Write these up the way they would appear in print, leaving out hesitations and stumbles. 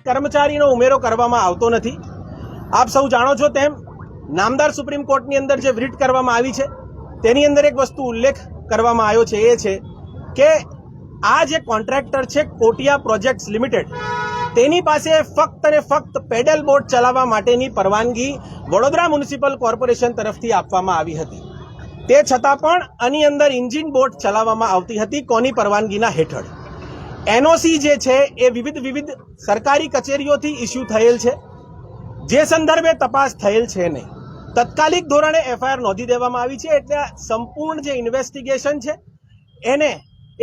કર્મચારીનો ઉમેરો કરવામાં આવતો નથી। આપ સૌ જાણો છો તેમ નામદાર સુપ્રીમ કોર્ટની અંદર જે રીટ કરવામાં આવી છે તેની અંદર એક વસ્તુ ઉલ્લેખ કરવામાં આવ્યો છે, એ છે કે આ જે કોન્ટ્રાક્ટર છે કોટિયા પ્રોજેક્ટ્સ લિમિટેડ, તેની પાસે ફક્ત અને ફક્ત પેડલ બોટ ચલાવવા માટેની પરવાનગી વડોદરા મ્યુનિસિપલ કોર્પોરેશન તરફથી આપવામાં આવી હતી। તે છતાં પણ આની અંદર એન્જિન બોટ ચલાવવામાં આવતી હતી કોની પરવાનગીના હેઠળ? એનઓસી જે છે એ વિવિધ સરકારી કચેરીઓથી ઇસ્યુ થયેલ છે, જે સંદર્ભે તપાસ થયેલ છે નહીં। તત્કાલિક ધોરણે એફઆઈઆર નોંધી દેવામાં આવી છે, એટલે સંપૂર્ણ જે ઇન્વેસ્ટિગેશન છે એને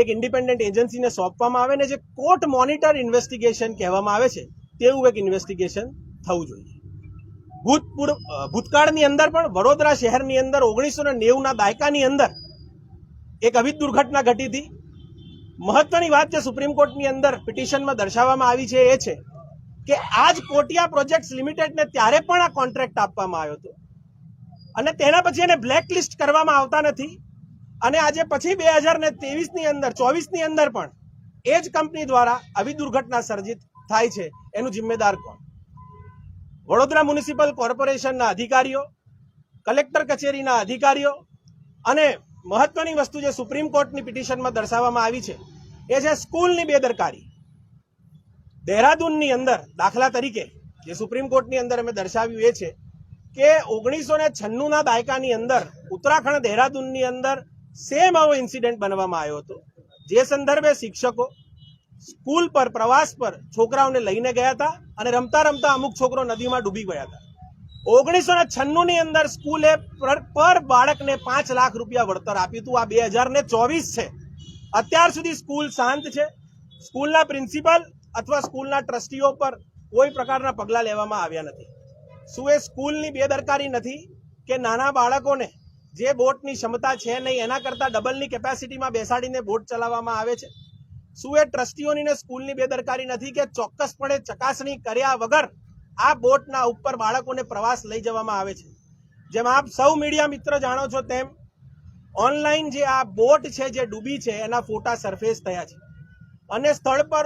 એક ઇન્ડિપેન્ડન્ટ એજન્સીને સોંપવામાં આવે ને જે કોર્ટ મોનિટર ઇન્વેસ્ટિગેશન કહેવામાં આવે છે તેવું એક ઇન્વેસ્ટિગેશન થવું જોઈએ। ભૂતકાળની અંદર પણ વડોદરા શહેરની અંદર 1990ના દાયકાની અંદર એક અવિધ દુર્ઘટના ઘટી હતી। મહત્વની વાત જે સુપ્રીમ કોર્ટની અંદર પિટિશનમાં દર્શાવવામાં આવી છે એ છે કે આજ કોટિયા પ્રોજેક્ટ્સ લિમિટેડને ત્યારે પણ આ કોન્ટ્રાક્ટ આપવામાં આવ્યો હતો અને તેના પછી એને બ્લેકલિસ્ટ કરવામાં આવતા નથી, અને આજે પછી 2023ની અંદર 24ની અંદર પણ એ જ કંપની દ્વારા આવી દુર્ઘટના સર્જિત થાય છે, એનું જિમ્મેદાર કોણ? વડોદરા મ્યુનિસિપલ કોર્પોરેશનના અધિકારીઓ, કલેક્ટર કચેરીના અધિકારીઓ, અને મહત્વની વસ્તુ જે સુપ્રીમ કોર્ટની પિટિશનમાં દર્શાવવામાં આવી છે એ છે સ્કૂલની બેદરકારી। દેહરાદૂનની અંદર દાખલા તરીકે જે સુપ્રીમ કોર્ટની અંદર અમે દર્શાવ્યું એ છે કે 1996ના દાયકાની અંદર ઉત્તરાખંડ દેહરાદૂનની અંદર સેમ આવો ઇન્સિડન્ટ બનવામાં આવ્યો હતો, જે સંદર્ભે શિક્ષકો સ્કૂલ પર પ્રવાસ પર છોકરાઓને લઈને ગયા હતા અને રમતા રમતા અમુક છોકરો નદીમાં ડૂબી ગયા હતા। 1996ની અંદર સ્કૂલે પર બાળકને 5 લાખ રૂપિયા વળતર આપ્યું હતું। આ 2024 છે, અત્યાર સુધી સ્કૂલ શાંત છે। સ્કૂલના પ્રિન્સિપલ અથવા સ્કૂલના ટ્રસ્ટીઓ પર કોઈ પ્રકારના પગલાં લેવામાં આવ્યા નથી। શું એ સ્કૂલની બેદરકારી નથી કે નાના બાળકોને જે બોટની ક્ષમતા છે નહીં એના કરતાં ડબલની કેપેસિટીમાં બેસાડીને બોટ ચલાવવામાં આવે છે? શું એ ટ્રસ્ટીઓની ને સ્કૂલની બેદરકારી નથી કે ચોક્કસપણે ચકાસણી કર્યા વગર આ બોટના ઉપર બાળકોને પ્રવાસ લઈ જવામાં આવે છે? જેમ આપ સૌ મીડિયા મિત્ર જાણો છો તેમ ઓનલાઈન જે આ બોટ છે જે ડૂબી છે એના ફોટા સરફેસ થયા છે, અને સ્થળ પર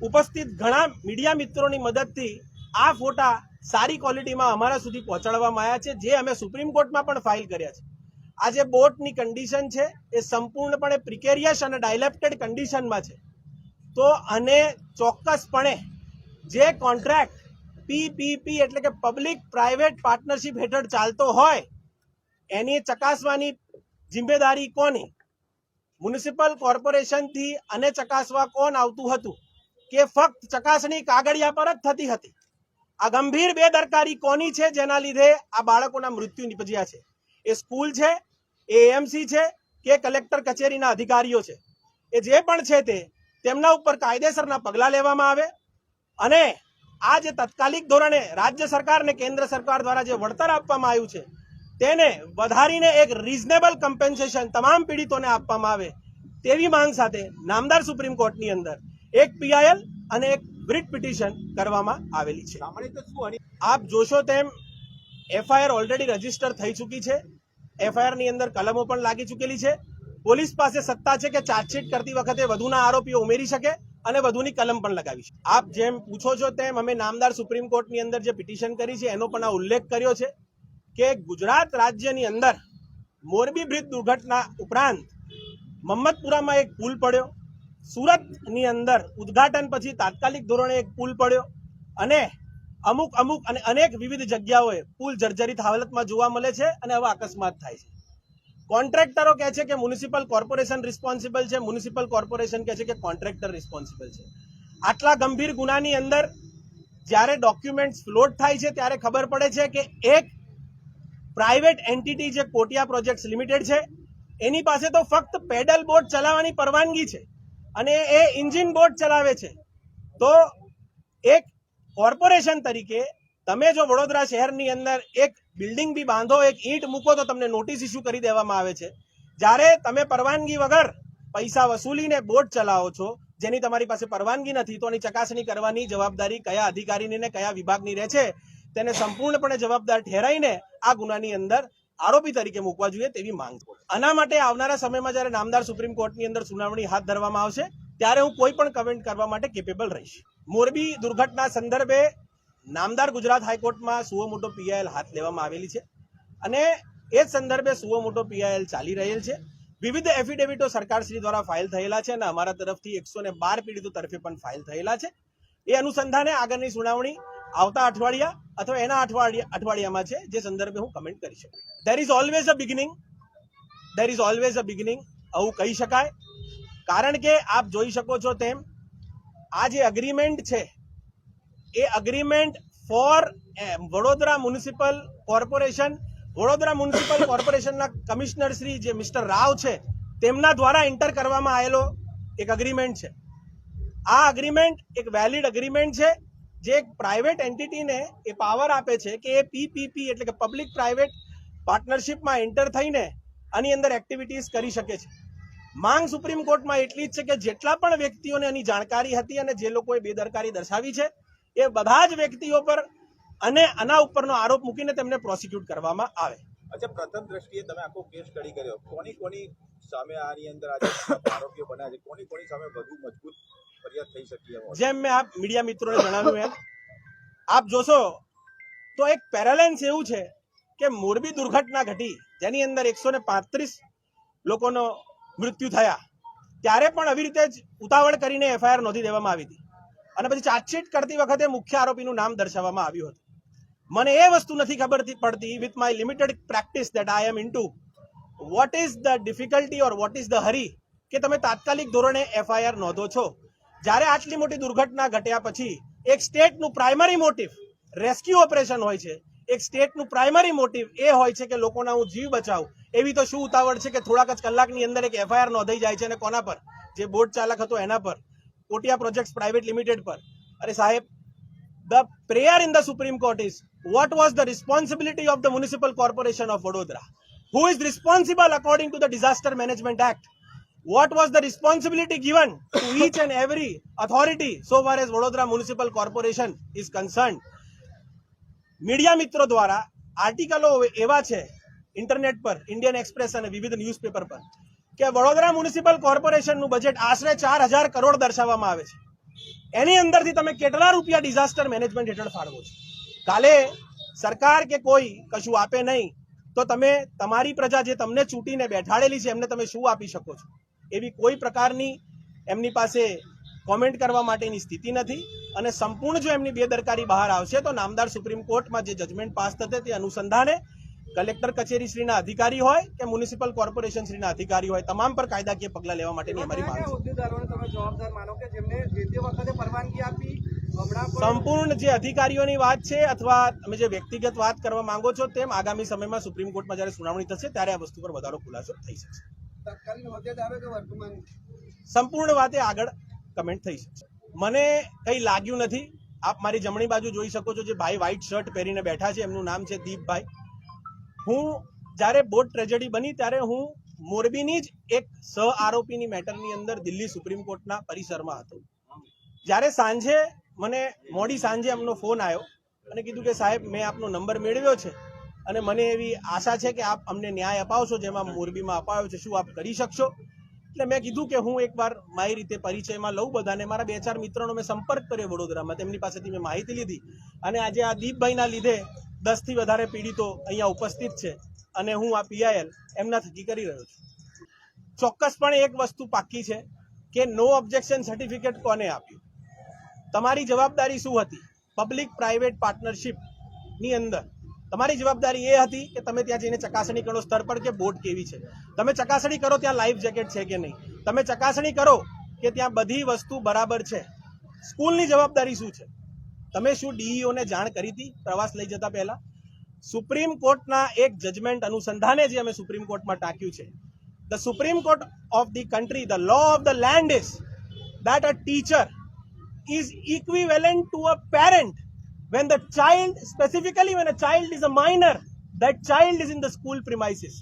ઉપસ્થિત ઘણા મીડિયા મિત્રોની મદદથી આ ફોટા સારી ક્વોલિટીમાં અમારા સુધી પહોંચાડવામાં આવ્યા છે, જે અમે સુપ્રીમ કોર્ટમાં પણ ફાઇલ કર્યા છે। આ જે બોટની કન્ડિશન છે એ સંપૂર્ણપણે પ્રિકેરિયસ અને ડાયલેપ્ટેડ કન્ડિશનમાં છે, તો આને ચોક્કસપણે જે કોન્ટ્રાક્ટ પીપીપી એટલે કે પબ્લિક પ્રાઇવેટ પાર્ટનરશિપ હેઠળ ચાલતો હોય એની ચકાસવાની જિમ્મેદારી કોની? મ્યુનિસિપલ કોર્પોરેશનથી આને ચકાસવા કોણ આવતું હતું કે ફક્ત ચકાસણી કાગળિયા પર જ થતી હતી? આ ગંભીર બેદરકારી કોની છે જેના લીધે આ બાળકોના મૃત્યુ નિપજ્યા છે? એ સ્કૂલ છે, એ એએમસી છે કે કલેક્ટર કચેરીના અધિકારીઓ છે? એ જે પણ છે તેમના ઉપર કાયદેસરના પગલાં લેવામાં આવે, અને આ જે તત્કાલિક ધોરણે રાજ્ય સરકાર ને કેન્દ્ર સરકાર દ્વારા જે વળતર આપવામાં આવ્યું છે તેને વધારીને એક રીઝનેબલ કમ્પેન્સેશન તમામ પીડિતોને આપવામાં આવે તેવી માંગ સાથે નામદાર સુપ્રીમ કોર્ટની અંદર એક પીઆઈએલ અને એક રીટ પિટિશન કરવામાં આવેલી છે। આપ જોશો તેમ એફઆઈઆર ઓલરેડી રજીસ્ટર થઈ ચૂકી છે, એફઆઈઆર ની અંદર કલમો પણ લાગી ચૂકેલી છે। પોલીસ પાસે સત્તા છે કે ચાર્જશીટ કરતી વખતે વધુના આરોપીઓ ઉમેરી શકે અને વધુની કલમ પણ લગાવી શકે। આપ જેમ પૂછો છો તેમ અમે નામદાર સુપ્રીમ કોર્ટની અંદર જે પિટિશન કરી છે એનો પણ આ ઉલ્લેખ કર્યો છે કે ગુજરાત રાજ્યની અંદર મોરબી બ્રિજ દુર્ઘટના ઉપરાંત મમ્મદપુરામાં એક પુલ પડ્યો, સુરતની અંદર ઉદ્ઘાટન પછી તાત્કાલિક ધોરણે એક પુલ પડ્યો, અને અમુક અને અનેક વિવિધ જગ્યાઓએ પુલ જર્જરિત હાલતમાં જોવા મળે છે અને આવા અકસ્માત થાય છે। કોન્ટ્રાક્ટરો કહે છે કે મ્યુનિસિપલ કોર્પોરેશન રિસ્પોન્સિબલ છે, મ્યુનિસિપલ કોર્પોરેશન કહે છે કે કોન્ટ્રાક્ટર રિસ્પોન્સિબલ છે। આટલા ગંભીર ગુનાની અંદર જ્યારે ડોક્યુમેન્ટ્સ ફ્લોટ થાય છે ત્યારે ખબર પડે છે કે એક પ્રાઇવેટ એન્ટિટી જે કોટિયા પ્રોજેક્ટ્સ લિમિટેડ છે એની પાસે તો ફક્ત પેડલ બોટ ચલાવવાની પરવાનગી છે અને એ એન્જિન બોટ ચલાવે છે। તો એક કોર્પોરેશન તરીકે તમે જો વડોદરા શહેરની અંદર એક બિલ્ડિંગ બી બાંધો, એક ઈંટ મૂકો તો તમને નોટિસ ઇસ્યુ કરી દેવામાં આવે છે, જ્યારે તમે પરવાનગી વગર પૈસા વસૂલીને બોટ ચલાવો છો જેની તમારી પાસે પરવાનગી નથી, તો એની ચકાસણી કરવાની જવાબદારી કયા અધિકારીની ને કયા વિભાગની રહે છે તેને સંપૂર્ણપણે જવાબદાર ઠેરાઈને આ ગુનાની અંદર આરોપી તરીકે મૂકવા જોઈએ તેવી માંગ છે. આના માટે આવનારા સમયમાં જ્યારે નામદાર સુપ્રીમ કોર્ટની અંદર સુનાવણી હાથ ધરવામાં આવશે ત્યારે હું કોઈ પણ કમેન્ટ કરવા માટે કેપેબલ રહીશ. મોરબી દુર્ઘટના સંદર્ભે નામદાર ગુજરાત હાઈકોર્ટમાં સુઓ મોટો પીઆઈએલ હાથ લેવામાં આવેલી છે અને એ જ સંદર્ભે સુઓ મોટો પીઆઈએલ ચાલી રહેલ છે. વિવિધ એફિડેવિટો સરકારશ્રી દ્વારા ફાઇલ થયેલા છે અને અમારા તરફથી 112 પીડિતો તરફે પણ ફાઇલ થયેલા છે. એ અનુસંધાને આગળની સુનાવણી આવતા અઠવાડિયા અથવા એના અઠવાડિયામાં છે, જે સંદર્ભે હું કમેન્ટ કરી શકું. There is always a beginning, આવું કહી શકાય. કારણ કે આપ જોઈ શકો છો તેમ આ જે અગ્રીમેન્ટ છે એ અગ્રીમેન્ટ ફોર વડોદરા મ્યુનિસિપલ કોર્પોરેશનના કમિશનર શ્રી જે મિસ્ટર રાવ છે તેમના દ્વારા એન્ટર કરવામાં આવેલો એક અગ્રીમેન્ટ છે. આ અગ્રીમેન્ટ એક વેલિડ અગ્રીમેન્ટ છે જે એક પ્રાઇવેટ એન્ટિટીને એ પાવર આપે છે કે એ પીપીપી એટલે કે પબ્લિક પ્રાઇવેટ પાર્ટનરશિપમાં એન્ટર થઈને આની અંદર એક્ટિવિટીઝ કરી શકે છે. માંગ સુપ્રીમ કોર્ટમાં એટલી જ છે કે જેટલા પણ વ્યક્તિઓને એની જાણકારી હતી અને જે લોકોએ બેદરકારી દર્શાવી છે એ બધા જ વ્યક્તિઓ પર અને આના ઉપરનો આરોપ મૂકીને તેમને પ્રોસિક્યુટ કરવામાં આવે. અચ્છા, પ્રથમ દ્રષ્ટિએ તમે આખો કેસ સ્ટડી કર્યો, કોની સામે આની અંદર આજે આરોપીઓ બન્યા છે, કોની સામે વધુ મજબૂત ફરિયાદ થઈ શકી? જેમ મેં આપ મીડિયા મિત્રોને જણાવ્યું એમ આપ જોશો તો એક પેરેલેન્સ એવું છે કે મોરબી દુર્ઘટના ઘટી જેની અંદર 135 લોકોનો મૃત્યુ થયા ત્યારે પણ આવી રીતે જ ઉતાવળ કરીને એફઆઈઆર નોંધી દેવામાં આવી હતી અને પછી ચાર્જશીટ કરતી વખતે મુખ્ય આરોપીનું નામ દર્શાવવામાં આવ્યું હતું. મને એ વસ્તુ નથી ખબર પડતી with my limited practice that I am into what is the difficulty or what is the hurry કે તમે તાત્કાલિક ધોરણે એફઆઈઆર નોંધો છો જ્યારે આટલી મોટી દુર્ઘટના ઘટ્યા પછી એક સ્ટેટનું પ્રાઇમરી મોટિવ રેસ્ક્યુ ઓપરેશન હોય છે. એક સ્ટેટનું પ્રાઇમરી મોટિવ એ હોય છે કે લોકોના હું જીવ બચાવું. એવી તો શું ઉતાવળ છે કે થોડાક જ કલાકની અંદર એક એફઆઈઆર નોંધાઈ જાય છે અને કોના પર? જે બોટ ચાલક હતો એના પર, કોટિયા પ્રોજેક્ટ્સ પ્રાઇવેટ લિમિટેડ પર. અરે સાહેબ, the prayer in the supreme court is what was the responsibility of the municipal corporation of Vadodara? Who is responsible according to the Disaster Management Act? What was the responsibility given to each and every authority so far as Vadodara Municipal Corporation is concerned? Media મિત્રો દ્વારા આર્ટિકલો એવા છે internet પર, Indian express અને વિવિધ newspaper પર કે Vadodara municipal કોર્પોરેશનનું budget આશરે 4000 કરોડ દર્શાવવામાં આવે છે. એની અંદરથી તમે કેટલા રૂપિયા ડિઝાસ્ટર મેનેજમેન્ટ હેઠળ ફાળવો છો? કાલે સરકાર કે કોઈ કશું આપે નહીં તો તમે તમારી પ્રજા જે તમને ચૂંટીને બેઠાડેલી છે એમને તમે શું આપી શકો છો? એવી કોઈ પ્રકારની એમની પાસે કોમેન્ટ કરવા માટેની સ્થિતિ નથી અને સંપૂર્ણ જો એમની બેદરકારી બહાર આવશે તો નામદાર સુપ્રીમ કોર્ટમાં જે જજમેન્ટ પાસ થશે તે અનુસંધાને કલેક્ટર કચેરી શ્રીના અધિકારી હોય કે મ્યુનિસિપલ કોર્પોરેશન શ્રીના અધિકારી હોય તમામ પર કાયદાકીય પગલાં લેવા માટેની અમારી માંગ છે. સંપૂર્ણ જે અધિકારીઓની વાત છે અથવા તમે જે વ્યક્તિગત વાત કરવા માંગો છો તેમ આગામી સમયમાં સુપ્રીમ કોર્ટમાં જ્યારે સુનાવણી થશે ત્યારે આ વસ્તુ પર વધારો ખુલાસો થઈ શકશે. સંપૂર્ણ વાતે આગળ કમેન્ટ થઈ શકશે. મને કંઈ લાગ્યું નથી. આપ મારી જમણી બાજુ જોઈ શકો છો જે ભાઈ વ્હાઇટ શર્ટ પહેરીને બેઠા છે એમનું નામ છે દીપભાઈ. હું જ્યારે બોટ ટ્રેજેડી બની ત્યારે હું મોરબીની જ એક સહ આરોપીની મેટરની અંદર દિલ્હી સુપ્રીમ કોર્ટના પરિસરમાં હતો. જ્યારે સાંજે મને મોડી સાંજે એમનો ફોન આવ્યો અને કીધું કે સાહેબ મેં આપનો નંબર મેળવ્યો છે અને મને એવી આશા છે કે આપ અમને ન્યાય અપાવશો જેમાં મોરબીમાં અપાયો છે, શું આપ કરી શકશો? એટલે મેં કીધું કે હું એકવાર મારી રીતે પરિચયમાં લઉં બધાને. મારા 2-4 મિત્રોનો મેં સંપર્ક કર્યો વડોદરામાં, તેમની પાસેથી મેં માહિતી લીધી અને આજે આ દીપભાઈના લીધે 10 થી વધારે પીડિતો અહીંયા ઉપસ્થિત છે અને હું આ પીઆઈએલ એમના થકી કરી રહ્યો છું. ચોક્કસપણે એક વસ્તુ પાક્કી છે કે નો ઓબ્જેક્શન સર્ટિફિકેટ કોને આપ્યું? તમારી જવાબદારી શું હતી? પબ્લિક પ્રાઇવેટ પાર્ટનરશિપની અંદર તમારી જવાબદારી એ હતી કે તમે ત્યાં જઈને ચકાસણી કરો સ્તર પર કે બોટ કેવી છે. તમે ચકાસણી કરો ત્યાં લાઈફ જેકેટ છે કે નહીં. તમે ચકાસણી કરો કે ત્યાં બધી વસ્તુ બરાબર છે. સ્કૂલની જવાબદારી શું છે? તમે શું ડીઈઓને જાણ કરી હતી પ્રવાસ લઈ જતા પહેલા? સુપ્રીમ કોર્ટના એક જજમેન્ટ અનુસંધાને જે અમે સુપ્રીમ કોર્ટમાં ટાંક્યું છે, the supreme court of the country, the law of the land is that a teacher is equivalent to a parent when the child, specifically when a child is a minor, that child is in the school premises.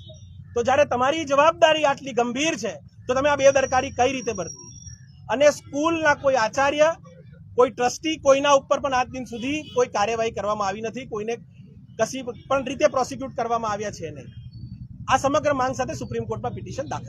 તો જ્યારે તમારી જવાબદારી આટલી ગંભીર છે તો તમે આ બેદરકારી કઈ રીતે બરતી? અને સ્કૂલના કોઈ આચાર્ય, કોઈ ટ્રસ્ટી, કોઈના ઉપર પણ આજ દિન સુધી કોઈ કાર્યવાહી કરવામાં આવી નથી, કોઈને કશી પણ રીતે પ્રોસિક્યુટ કરવામાં આવ્યા છે નહીં. આ સમગ્ર માંગ સાથે સુપ્રીમ કોર્ટમાં પિટિશન દાખલ